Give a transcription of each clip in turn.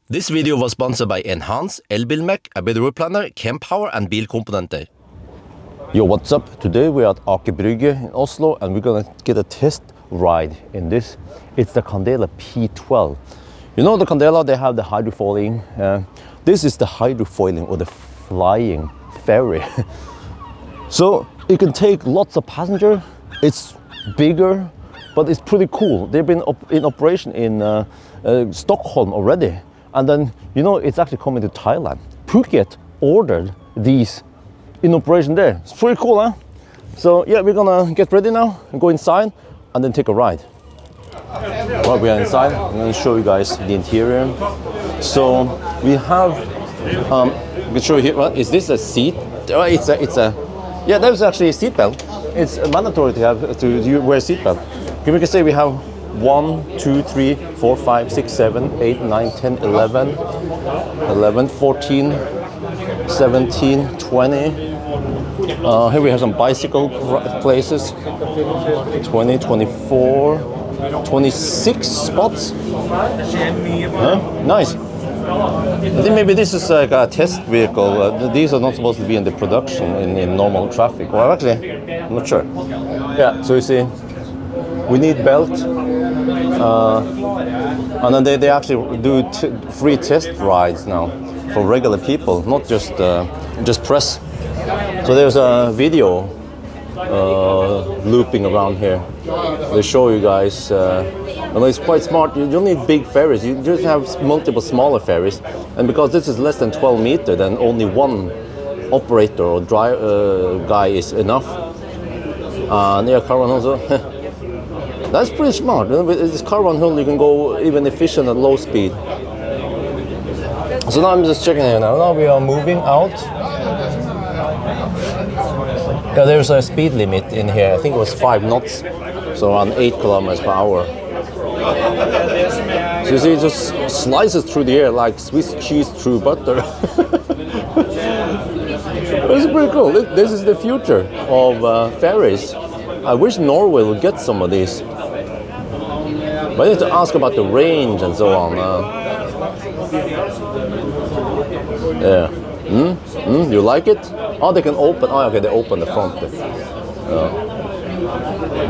This video was sponsored by Enhance, Elbilmek, a bit planner, Kempower and bilkomponenter. Yo, what's up? Today we're at ABRP in Oslo and we're gonna get a test ride in this. It's the Candela P-12. You know the Candela, they have the hydrofoiling. This is the hydrofoiling or the flying ferry. So it can take lots of passengers. It's bigger, but it's pretty cool. They've been in operation in Stockholm already. And then, you know, it's actually coming to Thailand. Phuket ordered these in operation there. It's pretty cool, huh? So yeah, we're gonna get ready now and go inside and then take a ride. Well, we are inside. I'm gonna show you guys the interior. So we have, we can show you here, what, is this a seat? Yeah, there's actually a seat belt. It's mandatory to have, to wear a seat belt. Okay, we can say we have 1, 2, 3, 4, 5, 6, 7, 8, 9, 10, 11, 14, 17, 20. Here we have some bicycle places. 20, 24, 26 spots. Nice. I think maybe this is like a test vehicle. These are not supposed to be in the production in normal traffic. Well, actually, I'm not sure. Yeah, so you see, we need belt. And then they actually do free test rides now for regular people, not just press. So there's a video looping around here. They show you guys. And it's quite smart. You don't need big ferries. You just have multiple smaller ferries. And because this is less than 12 meters, then only one operator or guy is enough. And yeah, caravan also. That's pretty smart. With this caravan hull, you can go even efficient at low speed. So now I'm just checking it now. Now we are moving out. Yeah, there's a speed limit in here. I think it was 5 knots, so around 8 kilometers per hour. So you see, it just slices through the air like Swiss cheese through butter. It's pretty cool. This is the future of ferries. I wish Norway would get some of these. But I need to ask about the range and so on. Yeah. You like it? Oh, they can open. Oh, okay, they open the front.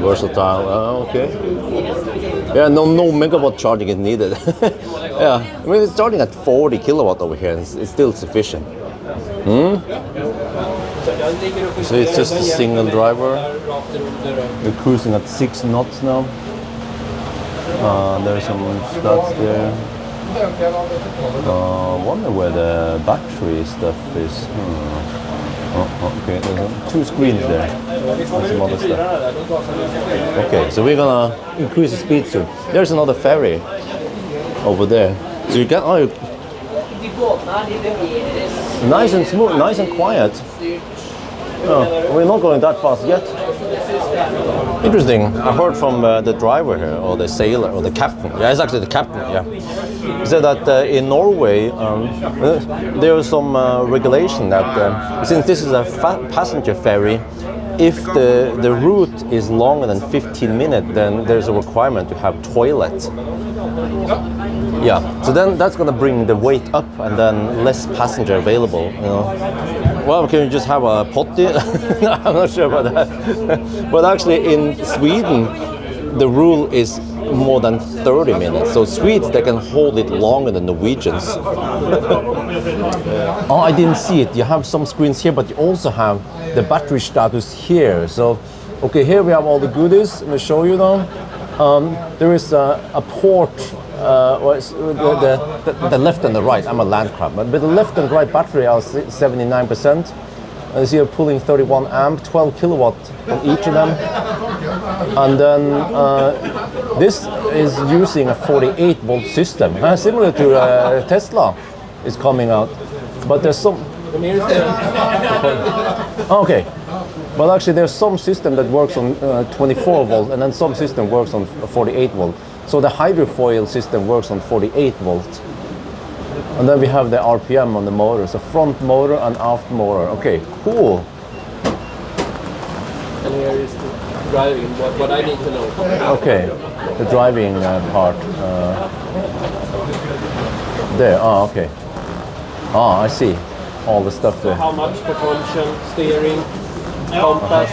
Versatile. Okay. Yeah, no megawatt charging is needed. Yeah, I mean it's charging at 40 kilowatt over here. It's still sufficient. So it's just a single driver. We're cruising at 6 knots now. There's some studs there. Wonder where the battery stuff is. Okay, there's 2 screens there. There's some other stuff. Okay, so we're gonna increase the speed soon. There's another ferry over there. So you can, nice and smooth, nice and quiet. Oh, we're not going that fast yet. Interesting. I heard from the driver here, or the sailor, or the captain. Yeah, it's actually the captain. Yeah, he said that in Norway there is some regulation that since this is a passenger ferry, if the route is longer than 15 minutes, then there's a requirement to have toilet. Yeah, so then that's going to bring the weight up, and then less passenger available. You know. Well, can you just have a potty? No, I'm not sure about that. But actually in Sweden, the rule is more than 30 minutes. So Swedes, they can hold it longer than Norwegians. Oh, I didn't see it. You have some screens here, but you also have the battery status here. So, okay, here we have all the goodies. Let me show you now. There is a port. The left and the right, I'm a land crab, but the left and right battery are 79%. As you're pulling 31 amp, 12 kilowatt on each of them. And then this is using a 48 volt system, similar to Tesla is coming out. But there's some... Okay. But actually there's some system that works on 24 volt and then some system works on 48 volt. So the hydrofoil system works on 48 volt. And then we have the RPM on the motor, so front motor and aft motor. Okay, cool. And here is the driving, what I need to know. Okay, the driving part. There. Oh, okay. Oh, I see. All the stuff there. How much propulsion, steering, compass,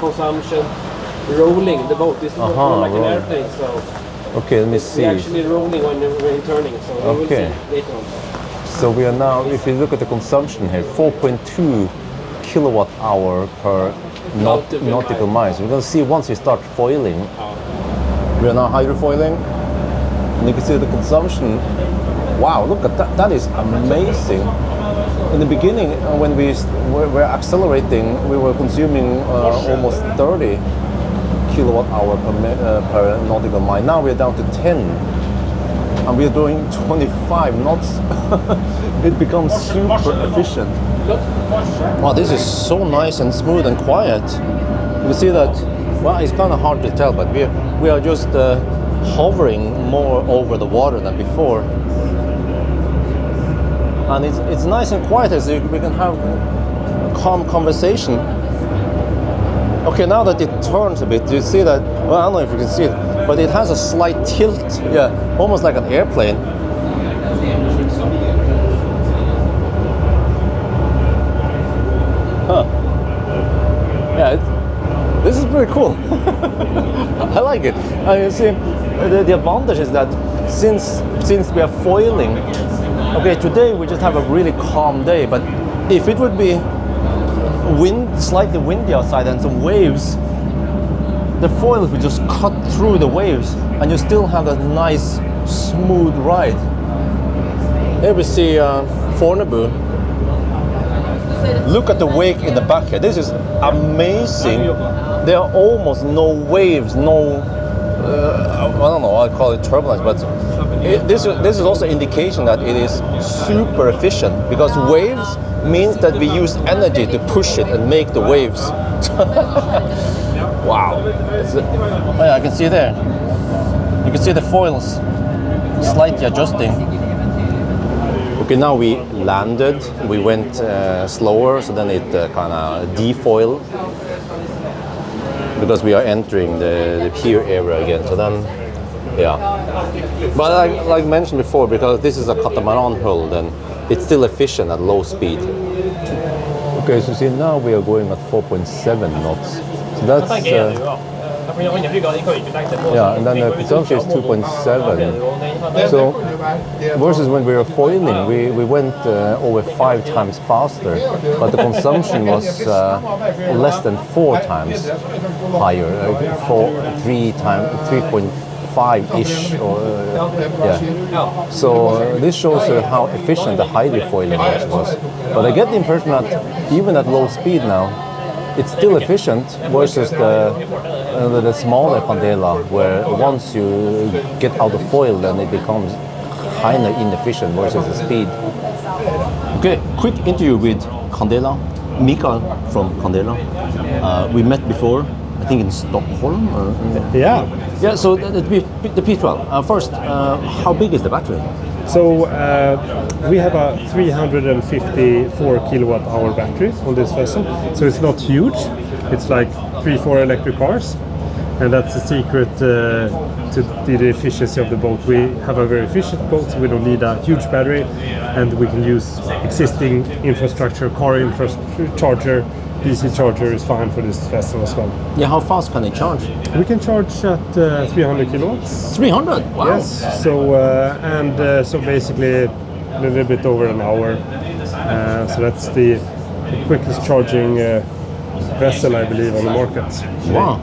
consumption, rolling. The boat is more like an airplane, so Okay, let me see. we're actually rolling when we're turning, so we will Okay. see later on. So we are now, if you look at the consumption here, 4.2 kilowatt hour per nautical miles. We're going to see once we start foiling. We are now hydrofoiling, and you can see the consumption. Wow, look at that! That is amazing. In the beginning, when we were accelerating, we were consuming almost 30 kilowatt hour per nautical mile. Now we're down to 10, and we're doing 25 knots. It becomes super efficient. Wow, this is so nice and smooth and quiet. You see that? Well, it's kind of hard to tell, but we are just hovering more over the water than before. And it's nice and quiet, so we can have a calm conversation. Okay, now that it turns a bit, you see that, well, I don't know if you can see it, but it has a slight tilt, yeah, almost like an airplane. Huh. Yeah, this is pretty cool. I like it. And you see, the advantage is that since we are foiling, okay, today we just have a really calm day, but if it would be slightly windy outside and some waves, the foils would just cut through the waves and you still have a nice smooth ride. Here we see Fornebu. Look at the wake in the back here. This is amazing. There are almost no waves, no I don't know, I call it turbulence, but this is also indication that it is super efficient, because waves means that we use energy to push it and make the waves. Wow. Oh yeah, I can see there. You can see the foils slightly adjusting. Okay, now we landed. We went slower, so then it kind of defoiled, because we are entering the pier area again. So then, yeah. But like mentioned before, because this is a catamaran hull, then it's still efficient at low speed. Okay, so see, now we are going at 4.7 knots. So that's yeah, and then the consumption is 2.7. So versus when we were foiling, we went over 5 times faster, but the consumption was less than 4 times higher, 3.5-ish, or yeah. So this shows how efficient the hydrofoiling was. But I get the impression that even at low speed now, it's still efficient versus the smaller Candela, where once you get out of foil, then it becomes kind of inefficient versus the speed. Okay, quick interview with Candela, Mikael from Candela. We met before, I think in Stockholm. Yeah. Yeah. So the P-12. First, how big is the battery? So we have a 354 kilowatt hour battery on this vessel. So it's not huge. It's like 3-4 electric cars. And that's the secret to the efficiency of the boat. We have a very efficient boat, so we don't need a huge battery. And we can use existing infrastructure, car infrastructure. DC charger is fine for this vessel as well. Yeah, how fast can it charge? We can charge at 300 kilowatts. 300? Wow. Yes. So so basically a little bit over an hour. So that's the quickest charging vessel, I believe, on the market. Wow.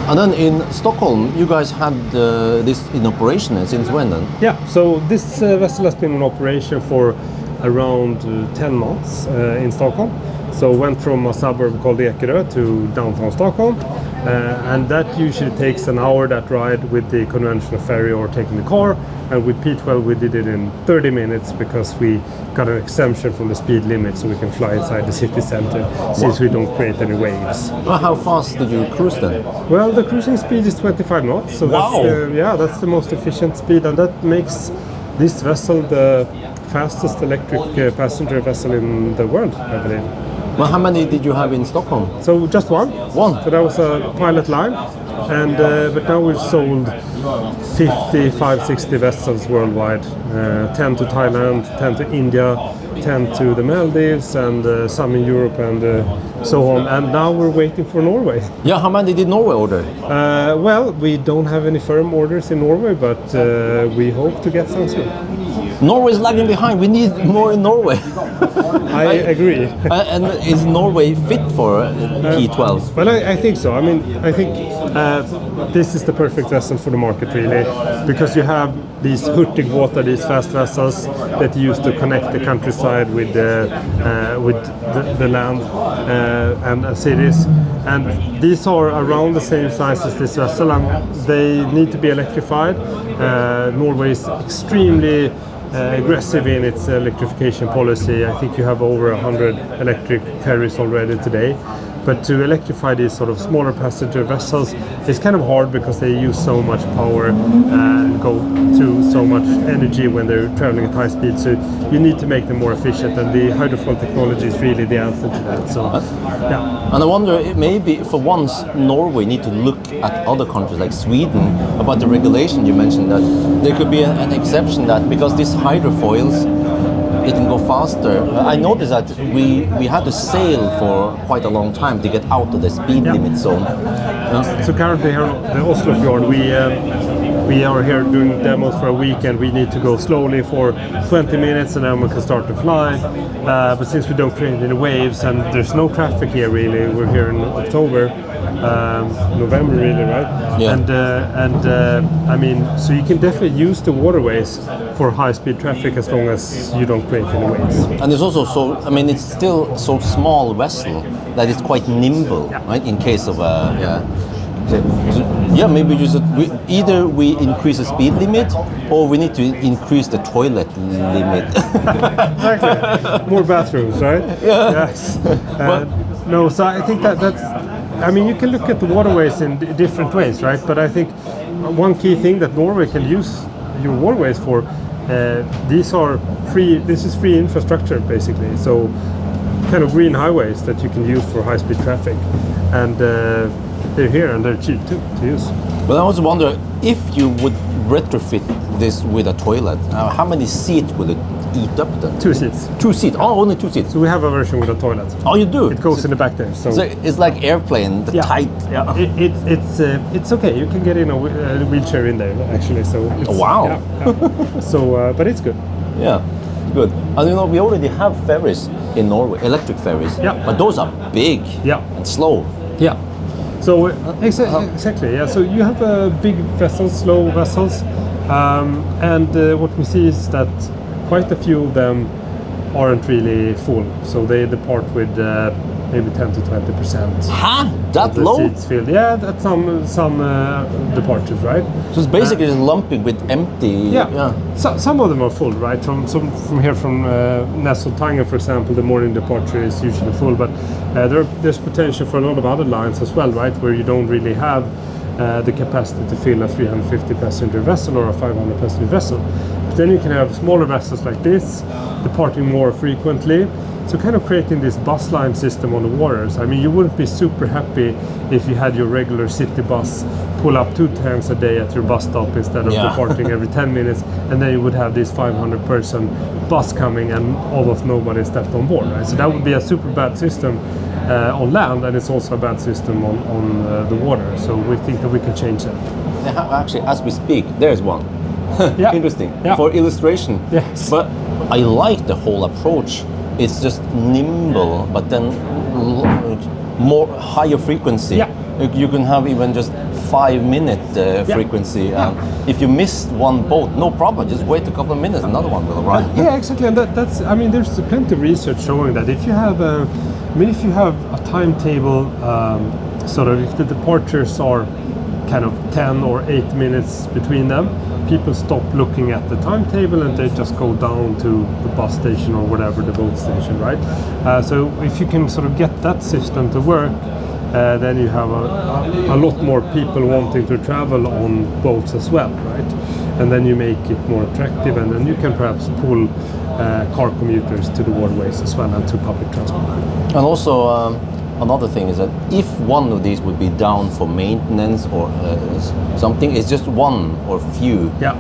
And then in Stockholm, you guys had this in operation since when then? Yeah. So this vessel has been in operation for around 10 months in Stockholm. So went from a suburb called Ekerö to downtown Stockholm, and that usually takes an hour, that ride, with the conventional ferry or taking the car. And with P-12 we did it in 30 minutes because we got an exemption from the speed limit, so we can fly inside the city center since we don't create any waves. Well, how fast did you cruise then? Well, the cruising speed is 25 knots, so wow. That's the most efficient speed, and that makes this vessel the fastest electric passenger vessel in the world, I believe. Well, how many did you have in Stockholm? So just one. One? So that was a pilot line. and but now we've sold 55, 60 vessels worldwide, 10 to Thailand, 10 to India, 10 to the Maldives, and some in Europe, and so on. And now we're waiting for Norway. Yeah, how many did Norway order? Well, we don't have any firm orders in Norway, but we hope to get some soon. Norway is lagging behind. We need more in Norway. I agree. And is Norway fit for P-12? Well, I think so. I mean, I think this is the perfect vessel for the market, really, because you have these Hurtigruten, these fast vessels that you use to connect the countryside with the land and cities. And these are around the same size as this vessel, and they need to be electrified. Norway is extremely aggressive in its electrification policy. I think you have over 100 electric ferries already today. But to electrify these sort of smaller passenger vessels is kind of hard because they use so much power and go through so much energy when they're traveling at high speed. So you need to make them more efficient, and the hydrofoil technology is really the answer to that. So, yeah. And I wonder, maybe for once Norway need to look at other countries like Sweden about the regulation you mentioned, that there could be an exception that because these hydrofoils, it can go faster. I noticed that we had to sail for quite a long time to get out of the speed limit zone. So currently here on the Oslo fjord, we are here doing demos for a week, and we need to go slowly for 20 minutes and then we can start to fly. But since we don't create any waves and there's no traffic here really, we're here in October, November really, right? Yeah. And I mean, so you can definitely use the waterways for high-speed traffic as long as you don't create any waves. And it's also so, I mean, it's still so small vessel that it's quite nimble, right? In case of maybe just either we increase the speed limit or we need to increase the toilet limit. Exactly. More bathrooms, right? Yeah. Yes. No, so I think that's. I mean, you can look at the waterways in different ways, right? But I think one key thing that Norway can use your waterways for, these are free. This is free infrastructure basically. So, kind of green highways that you can use for high-speed traffic, and they're here and they're cheap too to use. But I also wonder if you would retrofit this with a toilet. How many seats will it eat up then? 2 seats. 2 seats. Oh, only 2 seats. So we have a version with a toilet. Oh, you do? It goes in the back there. So it's like airplane, tight. Yeah. It's okay. You can get in a wheelchair in there actually. So it's, wow. Yeah. So but it's good. Yeah, good. And you know, we already have ferries in Norway, electric ferries. Yeah. But those are big. Yeah. And slow. Yeah. So exactly. Yeah. So you have big vessels, slow vessels, and what we see is that quite a few of them aren't really full. So they depart with maybe 10 to 20%. Huh? That the low? Seats filled. Yeah, that's some departures, right? So it's basically just lumping with empty. Yeah. So, some of them are full, right? From here from Nesseltangen, for example, the morning departure is usually full, but there's potential for a lot of other lines as well, right? Where you don't really have the capacity to fill a 350 passenger vessel or a 500 passenger vessel. But then you can have smaller vessels like this departing more frequently. So kind of creating this bus line system on the waters. I mean, you wouldn't be super happy if you had your regular city bus pull up 2 times a day at your bus stop instead of departing every 10 minutes, and then you would have this 500-person bus coming and almost nobody stepped on board, right? So that would be a super bad system on land, and it's also a bad system on the water. So we think that we can change that. Actually, as we speak, there's one. Yeah. Interesting. Yeah. For illustration. Yes. But I like the whole approach. It's just nimble, but then more higher frequency. Yeah. You can have even just 5-minute frequency. If you missed one boat, no problem. Just wait a couple of minutes, another one will arrive. Yeah, exactly. And that's. I mean, there's plenty of research showing that if you have if you have a timetable, sort of if the departures are kind of 10 or 8 minutes between them, people stop looking at the timetable and they just go down to the bus station or whatever, the boat station, right? So if you can sort of get that system to work, then you have a lot more people wanting to travel on boats as well, right? And then you make it more attractive, and then you can perhaps pull car commuters to the waterways as well and to public transport. And also, another thing is that if one of these would be down for maintenance or something, it's just one or few. Yeah.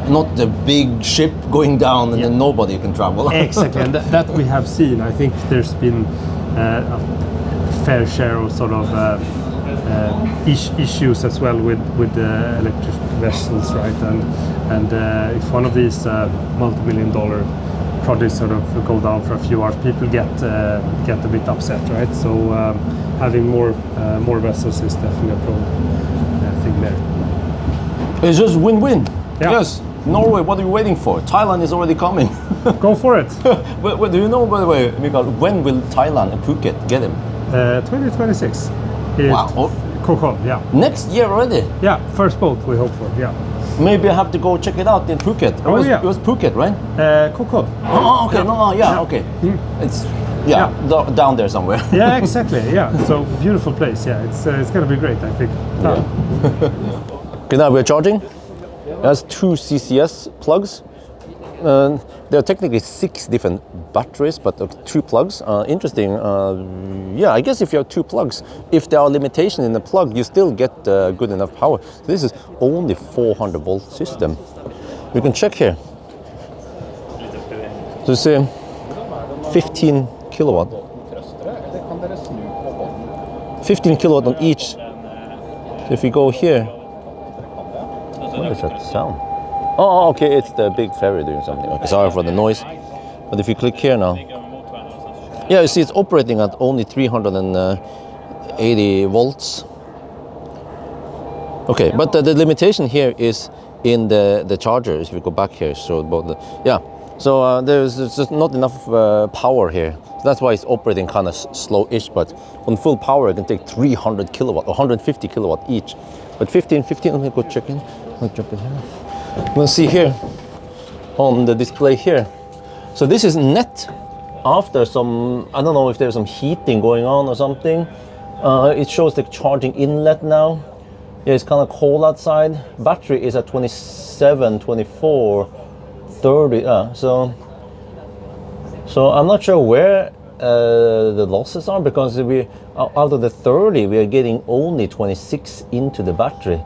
Not the big ship going down and then nobody can travel. Exactly, and that we have seen. I think there's been a fair share of sort of issues as well with electric vessels, right? And if one of these multi-million-dollar projects sort of go down for a few hours, people get a bit upset, right? So having more vessels is definitely a pro thing there. It's just win-win. Yeah. Yes. Norway, what are you waiting for? Thailand is already coming. Go for it. But do you know, by the way, Mikael, when will Thailand and Phuket get him? 2026. Wow. Kokon, yeah. Next year already? Yeah, first boat we hope for, yeah. Maybe I have to go check it out in Phuket. It was Phuket, right? Kokon. Oh, okay. Okay. It's down there somewhere. Yeah, exactly. Yeah. So beautiful place. Yeah, it's gonna be great, I think. Yeah. Okay, now we're charging. There's 2 CCS plugs. There are technically 6 different batteries, but 2 plugs. Interesting. Yeah, I guess if you have 2 plugs, if there are limitations in the plug, you still get good enough power. So this is only 400 volt system. You can check here. So you see 15 kilowatt. 15 kilowatt on each. So if you go here, what is that sound? Oh, okay, it's the big ferry doing something. Okay, sorry for the noise. But if you click here now, yeah, you see it's operating at only 380 volts. Okay, but the limitation here is in the charger. If you go back here, so about the so there's just not enough power here. So that's why it's operating kind of slow-ish. But on full power, it can take 300 kilowatt or 150 kilowatt each. But 15. Let me go check in. I'll jump in here. You can see here on the display here. So this is net after some, I don't know if there's some heating going on or something. It shows the charging inlet now. Yeah, it's kind of cold outside. Battery is at 27, 24, 30. So I'm not sure where the losses are, because we out of the 30 we are getting only 26 into the battery.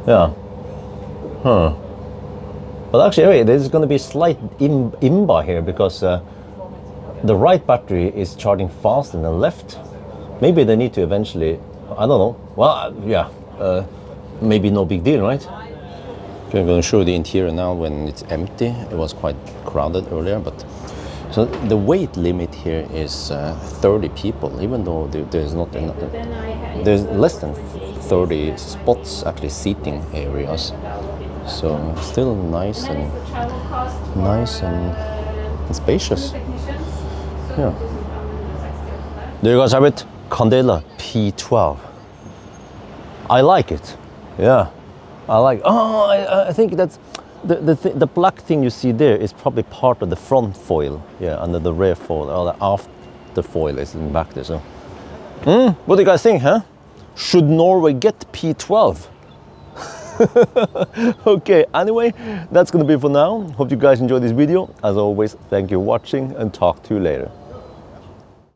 Yeah. But actually, wait, there's going to be slight imba here, because the right battery is charging faster than the left. Maybe they need to eventually, I don't know. Well, yeah, maybe no big deal, right? Okay, I'm going to show the interior now when it's empty. It was quite crowded earlier, but so the weight limit here is 30 people, even though there's not enough. There's less than 30 spots, actually seating areas. So still nice and spacious. Yeah. There you guys have it, Candela P-12. I like it. Yeah, I like. Oh, I think that's the black thing you see there is probably part of the front foil. Yeah, under the rear foil, or the after foil is in the back there. So, what do you guys think, huh? Should Norway get P-12? Okay, anyway, that's gonna be for now. Hope you guys enjoyed this video. As always, thank you for watching, and talk to you later.